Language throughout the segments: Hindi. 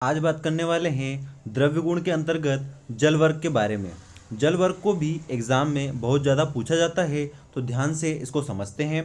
आज बात करने वाले हैं द्रव्य गुण के अंतर्गत जल वर्ग के बारे में। जल वर्ग को भी एग्जाम में बहुत ज़्यादा पूछा जाता है, तो ध्यान से इसको समझते हैं।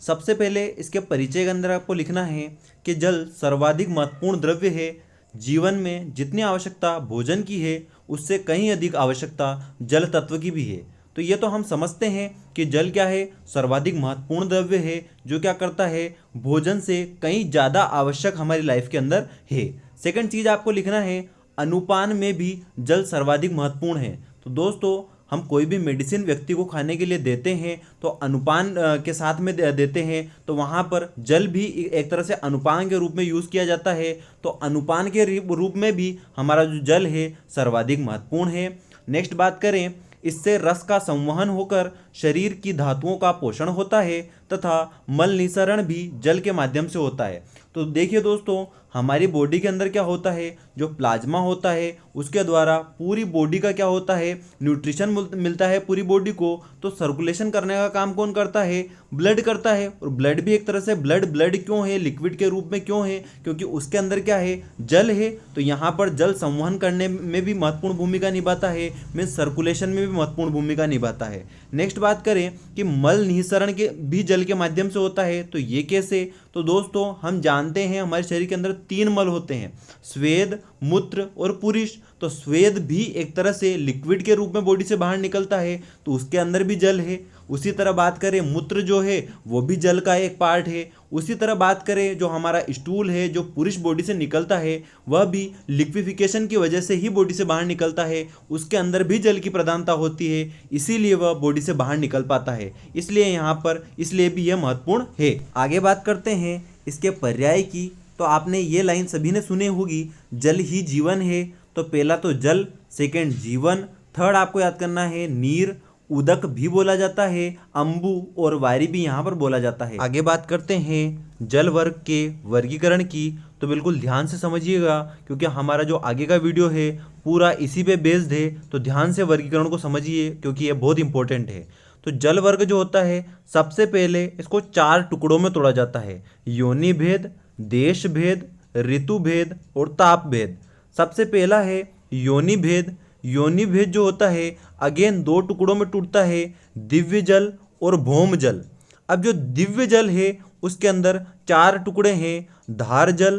सबसे पहले इसके परिचय के अंदर आपको लिखना है कि जल सर्वाधिक महत्वपूर्ण द्रव्य है। जीवन में जितनी आवश्यकता भोजन की है, उससे कहीं अधिक आवश्यकता जल तत्व की भी है। तो ये तो हम समझते हैं कि जल क्या है, सर्वाधिक महत्वपूर्ण द्रव्य है, जो क्या करता है, भोजन से कहीं ज़्यादा आवश्यक हमारी लाइफ के अंदर है। सेकंड चीज़ आपको लिखना है, अनुपान में भी जल सर्वाधिक महत्वपूर्ण है। तो दोस्तों, हम कोई भी मेडिसिन व्यक्ति को खाने के लिए देते हैं तो अनुपान के साथ में देते हैं, तो वहाँ पर जल भी एक तरह से अनुपान के रूप में यूज़ किया जाता है। तो अनुपान के रूप में भी हमारा जो जल है सर्वाधिक महत्वपूर्ण है। नेक्स्ट बात करें, इससे रस का संवहन होकर शरीर की धातुओं का पोषण होता है तथा मल निसरण भी जल के माध्यम से होता है। तो देखिए दोस्तों, हमारी बॉडी के अंदर क्या होता है, जो प्लाज्मा होता है उसके द्वारा पूरी बॉडी का क्या होता है, न्यूट्रिशन मिलता है पूरी बॉडी को। तो सर्कुलेशन करने का काम कौन करता है, ब्लड करता है। और ब्लड भी एक तरह से ब्लड क्यों है, लिक्विड के रूप में क्यों है, क्योंकि उसके अंदर क्या है, जल है। तो यहाँ पर जल संवहन करने में भी महत्वपूर्ण भूमिका निभाता है, मीन्स सर्कुलेशन में भी महत्वपूर्ण भूमिका निभाता है। नेक्स्ट बात करें कि मल निःसरण के भी जल के माध्यम से होता है। तो ये कैसे, तो दोस्तों हम जानते हैं हमारे शरीर के अंदर 3 मल होते हैं, स्वेद, मूत्र और पुरुष। तो स्वेद भी एक तरह से लिक्विड के रूप में बॉडी से बाहर निकलता है, तो उसके अंदर भी जल है। उसी तरह बात करें, मूत्र जो है वो भी जल का एक पार्ट है। उसी तरह बात करें, जो हमारा स्टूल है जो पुरुष बॉडी से निकलता है, वह भी लिक्विफिकेशन की वजह से ही बॉडी से बाहर निकलता है। उसके अंदर भी जल की प्रधानता होती है, इसीलिए वह बॉडी से बाहर निकल पाता है। इसलिए यहाँ पर इसलिए भी यह महत्वपूर्ण है। आगे बात करते हैं इसके पर्याय की। तो आपने ये लाइन सभी ने सुनी होगी, जल ही जीवन है। तो पहला तो जल, सेकंड जीवन, थर्ड आपको याद करना है नीर, उदक भी बोला जाता है, अंबु और वारी भी यहाँ पर बोला जाता है। आगे बात करते हैं जल वर्ग के वर्गीकरण की। तो बिल्कुल ध्यान से समझिएगा, क्योंकि हमारा जो आगे का वीडियो है पूरा इसी पे बेस्ड है। तो ध्यान से वर्गीकरण को समझिए, क्योंकि ये बहुत इंपॉर्टेंट है। तो जल वर्ग जो होता है, सबसे पहले इसको 4 टुकड़ों में तोड़ा जाता है, योनि भेद, देश भेद, ऋतु भेद और ताप भेद। सबसे पहला है योनि भेद। योनि भेद जो होता है, अगेन 2 टुकड़ों में टूटता है, दिव्य जल और भौम जल। अब जो दिव्य जल है उसके अंदर 4 टुकड़े हैं, धार जल,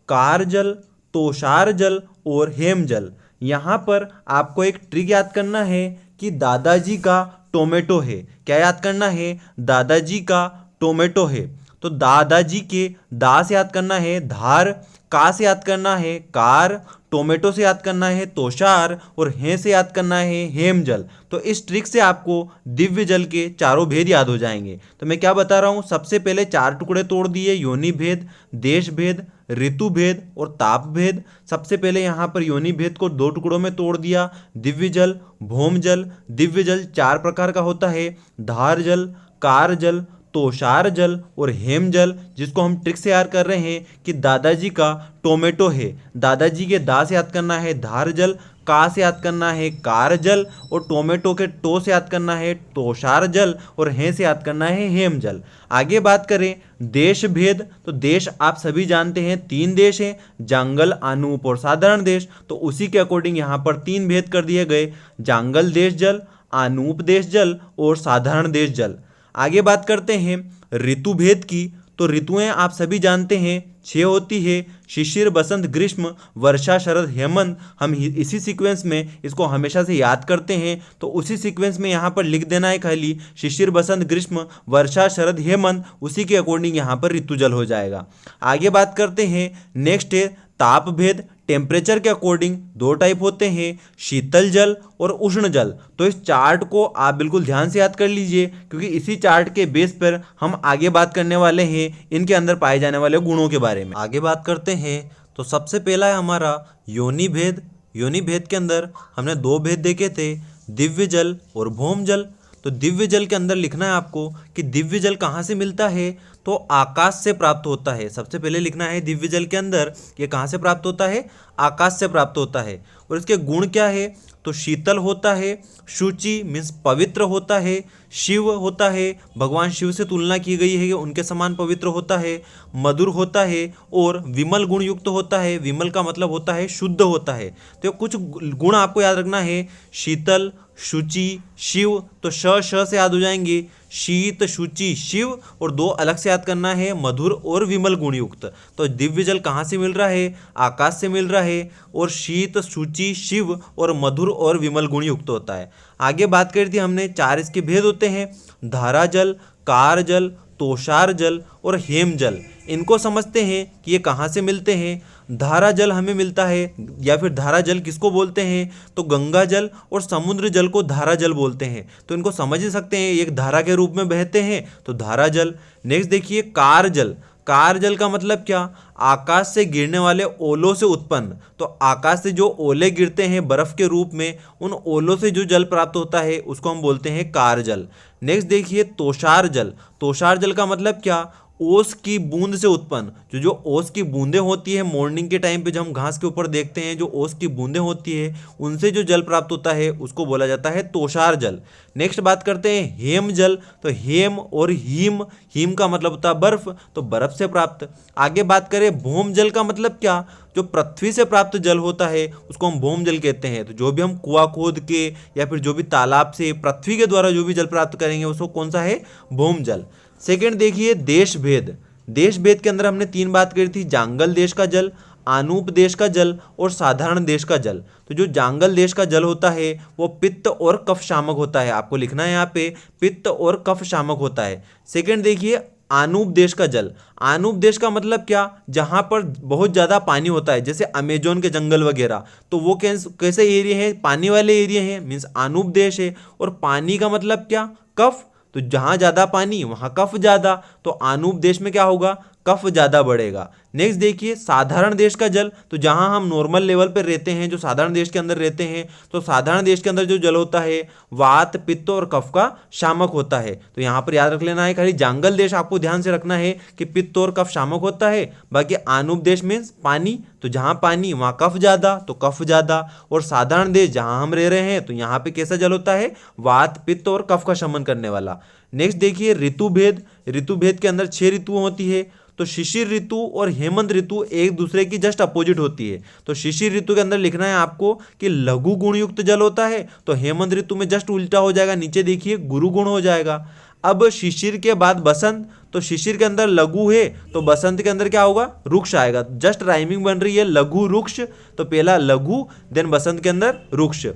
कार जल, तोषार जल और हेम जल। यहाँ पर आपको एक ट्रिक याद करना है कि दादाजी का टोमेटो है। क्या याद करना है, दादाजी का टोमेटो है। तो दादाजी के दा से याद करना है धार, का से याद करना है कार, टोमेटो से याद करना है तोषार और हे से याद करना है हेम जल। तो इस ट्रिक से आपको दिव्य जल के चारों भेद याद हो जाएंगे। तो मैं क्या बता रहा हूँ, सबसे पहले 4 टुकड़े तोड़ दिए, योनि भेद, देश भेद, ऋतु भेद और ताप भेद। सबसे पहले यहाँ पर योनि भेद को 2 टुकड़ों में तोड़ दिया, दिव्य जल, भौम जल। दिव्य जल 4 प्रकार का होता है, धार जल, कार जल, तोषार जल और हेम जल, जिसको हम ट्रिक से याद कर रहे हैं कि दादाजी का टोमेटो है। दादाजी के दा से याद करना है धार जल, का से याद करना है कार जल और टोमेटो के टो से याद करना है तोषार जल और हे से याद करना है हेम जल। आगे बात करें देश भेद। तो देश आप सभी जानते हैं 3 देश हैं, जांगल, अनूप और साधारण देश। तो उसी के अकॉर्डिंग यहाँ पर 3 भेद कर दिए गए, जांगल देश जल, अनूप देश जल और साधारण देश जल। आगे बात करते हैं ऋतु भेद की। तो ऋतुएं आप सभी जानते हैं 6 होती है, शिशिर, बसंत, ग्रीष्म, वर्षा, शरद, हेमंत। हम इसी सीक्वेंस में इसको हमेशा से याद करते हैं, तो उसी सीक्वेंस में यहाँ पर लिख देना है खाली शिशिर, बसंत, ग्रीष्म, वर्षा, शरद, हेमंत। उसी के अकॉर्डिंग यहाँ पर ऋतु जल हो जाएगा। आगे बात करते हैं, नेक्स्ट है ताप भेद। टेम्परेचर के अकॉर्डिंग 2 टाइप होते हैं, शीतल जल और उष्ण जल। तो इस चार्ट को आप बिल्कुल ध्यान से याद कर लीजिए, क्योंकि इसी चार्ट के बेस पर हम आगे बात करने वाले हैं इनके अंदर पाए जाने वाले गुणों के बारे में। आगे बात करते हैं, तो सबसे पहला है हमारा योनि भेद। योनि भेद के अंदर हमने 2 भेद देखे थे, दिव्य जल और भौम जल। तो दिव्य जल के अंदर लिखना है आपको कि दिव्य जल कहाँ से मिलता है, तो आकाश से प्राप्त होता है। सबसे पहले लिखना है दिव्य जल के अंदर ये कहाँ से प्राप्त होता है, आकाश से प्राप्त होता है। और इसके गुण क्या है, तो शीतल होता है, शुचि मीन्स पवित्र होता है, शिव होता है, भगवान शिव से तुलना की गई है कि उनके समान पवित्र होता है, मधुर होता है और विमल गुण युक्त होता है। विमल का मतलब होता है शुद्ध होता है। तो कुछ गुण आपको याद रखना है, शीतल, शुचि, शिव। तो श से याद हो जाएंगे शीत, शुचि, शिव, और दो अलग से याद करना है, मधुर और विमल गुण युक्त। तो दिव्य जल कहाँ से मिल रहा है? आकाश से मिल रहा है, और शीत, शुचि, शिव और मधुर और विमल गुण युक्त होता है। आगे बात करी थी हमने, 4 इसके भेद होते हैं, धारा जल, कार जल, तोषार जल और हेम जल। इनको समझते हैं कि ये कहाँ से मिलते हैं। धारा जल हमें मिलता है, या फिर धारा जल किसको बोलते हैं? तो गंगा जल और समुद्र जल को धारा जल बोलते हैं। तो इनको समझ ही सकते हैं, एक धारा के रूप में बहते हैं, तो धारा जल। नेक्स्ट देखिए कार जल। कार जल का मतलब क्या? आकाश से गिरने वाले ओलों से उत्पन्न। तो आकाश से जो ओले गिरते हैं बर्फ के रूप में, उन ओलों से जो जल प्राप्त होता है उसको हम बोलते हैं कार जल। नेक्स्ट देखिए तोषार जल। तोषार जल का मतलब क्या? ओस की बूंद से उत्पन्न। जो ओस की बूंदें होती है मॉर्निंग के टाइम पे जब हम घास के ऊपर देखते हैं, जो ओस की बूंदें होती है उनसे जो जल प्राप्त होता है उसको बोला जाता है तोषार जल। नेक्स्ट बात करते हैं हेम जल। तो हेम और हीम, हीम का मतलब होता है बर्फ, तो बर्फ से प्राप्त। आगे बात करें भौम जल का मतलब क्या? जो पृथ्वी से प्राप्त जल होता है उसको हम भौम जल कहते हैं। तो जो भी हम कुआं खोद के या फिर जो भी तालाब से पृथ्वी के द्वारा जो भी जल प्राप्त करेंगे उसको कौन सा है? भौम जल। सेकंड देखिए देश भेद। देश भेद के अंदर हमने 3 बात करी थी, जांगल देश का जल, आनूप देश का जल और साधारण देश का जल। तो जो जांगल देश का जल होता है वो पित्त और कफ शामक होता है। आपको लिखना है यहाँ पे पित्त और कफ शामक होता है। सेकंड देखिए आनूप देश का जल। आनूप देश का मतलब क्या? जहाँ पर बहुत ज़्यादा पानी होता है, जैसे अमेजोन के जंगल वगैरह, तो वो कैसे एरिया है? पानी वाले एरिया हैं, मीन्स आनूप देश है। और पानी का मतलब क्या? कफ। तो जहाँ ज़्यादा पानी वहाँ कफ ज़्यादा, तो आनूप देश में क्या होगा? कफ ज़्यादा बढ़ेगा। नेक्स्ट देखिए साधारण देश का जल। तो जहाँ हम नॉर्मल लेवल पर रहते हैं, जो साधारण देश के अंदर रहते हैं, तो साधारण देश के अंदर जो जल होता है वात, पित्त और कफ का शामक होता है। तो यहाँ पर याद रख लेना है, खाली जांगल देश आपको ध्यान से रखना है कि पित्त और कफ शामक होता है। बाकी आनूप देश में पानी, तो जहाँ पानी वहाँ कफ ज़्यादा, तो कफ ज़्यादा। और साधारण देश जहाँ हम रह रहे हैं तो यहाँ पे कैसा जल होता है? वात, पित्त और कफ का शमन करने वाला। नेक्स्ट देखिए ऋतु भेद। ऋतु भेद के अंदर 6 ऋतुएं होती है। तो शिशिर ऋतु और हेमंत ऋतु एक दूसरे की जस्ट अपोजिट होती है। तो शिशिर ऋतु के अंदर लिखना है आपको कि लघु गुण युक्त जल होता है, तो हेमंत ऋतु में जस्ट उल्टा हो जाएगा, नीचे देखिए गुरु गुण हो जाएगा। अब शिशिर के बाद बसंत। तो शिशिर के अंदर लघु है, तो बसंत के अंदर क्या होगा? रुक्ष आएगा। जस्ट राइमिंग बन रही है, लघु रुक्ष। तो पहला लघु, देन बसंत के अंदर रुक्ष।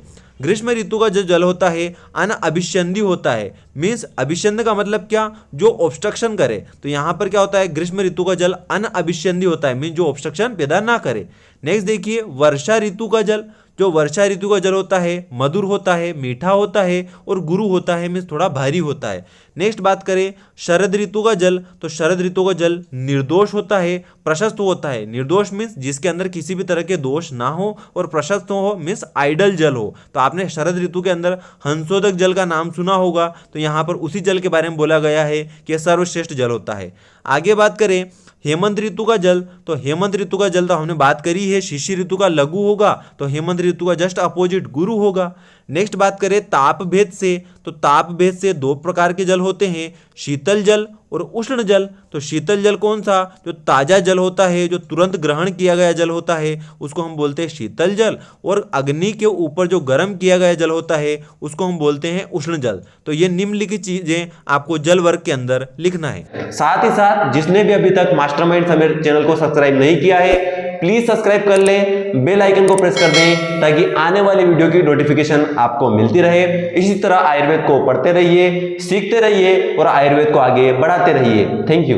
ग्रीष्म ऋतु का जो जल होता है अनअभिसंधि होता है। मीन्स अभिसंध का मतलब क्या? जो ऑब्स्ट्रक्शन करे। तो यहाँ पर क्या होता है? ग्रीष्म ऋतु का जल अनअभिसंधि होता है, मीन्स जो ऑब्स्ट्रक्शन पैदा ना करे। नेक्स्ट देखिए वर्षा ऋतु का जल। जो वर्षा ऋतु का जल होता है मधुर होता है, मीठा होता है और गुरु होता है, मीन्स थोड़ा भारी होता है। नेक्स्ट बात करें शरद ऋतु का जल। तो शरद ऋतु का जल निर्दोष होता है, प्रशस्त होता है। निर्दोष मीन्स जिसके अंदर किसी भी तरह के दोष ना हो, और प्रशस्त हो मीन्स आइडल जल हो। तो आपने शरद ऋतु के अंदर हंसोदक जल का नाम सुना होगा, तो यहाँ पर उसी जल के बारे में बोला गया है कि सर्वश्रेष्ठ जल होता है। आगे बात करें हेमंत ऋतु का जल। तो हेमंत ऋतु का जल तो हमने बात करी है, शिशिर ऋतु का लघु होगा, तो हेमंत ऋतु का जस्ट अपोजिट गुरु होगा। नेक्स्ट बात करें ताप भेद से। तो ताप भेद से 2 प्रकार के जल होते हैं, शीतल जल और उष्ण जल। तो शीतल जल कौन सा? जो ताजा जल होता है, जो तुरंत ग्रहण किया गया जल होता है, उसको हम बोलते हैं शीतल जल। और अग्नि के ऊपर जो गर्म किया गया जल होता है उसको हम बोलते हैं उष्ण जल। तो ये निम्नलिखित चीजें आपको जल वर्ग के अंदर लिखना है। साथ ही साथ जिसने भी अभी तक मास्टरमाइंड समीर चैनल को सब्सक्राइब नहीं किया है, प्लीज सब्सक्राइब कर लें, बेल आइकन को प्रेस कर दें ताकि आने वाली वीडियो की नोटिफिकेशन आपको मिलती रहे। इसी तरह आयुर्वेद को पढ़ते रहिए, सीखते रहिए और आयुर्वेद को आगे बढ़ाते रहिए। Thank you.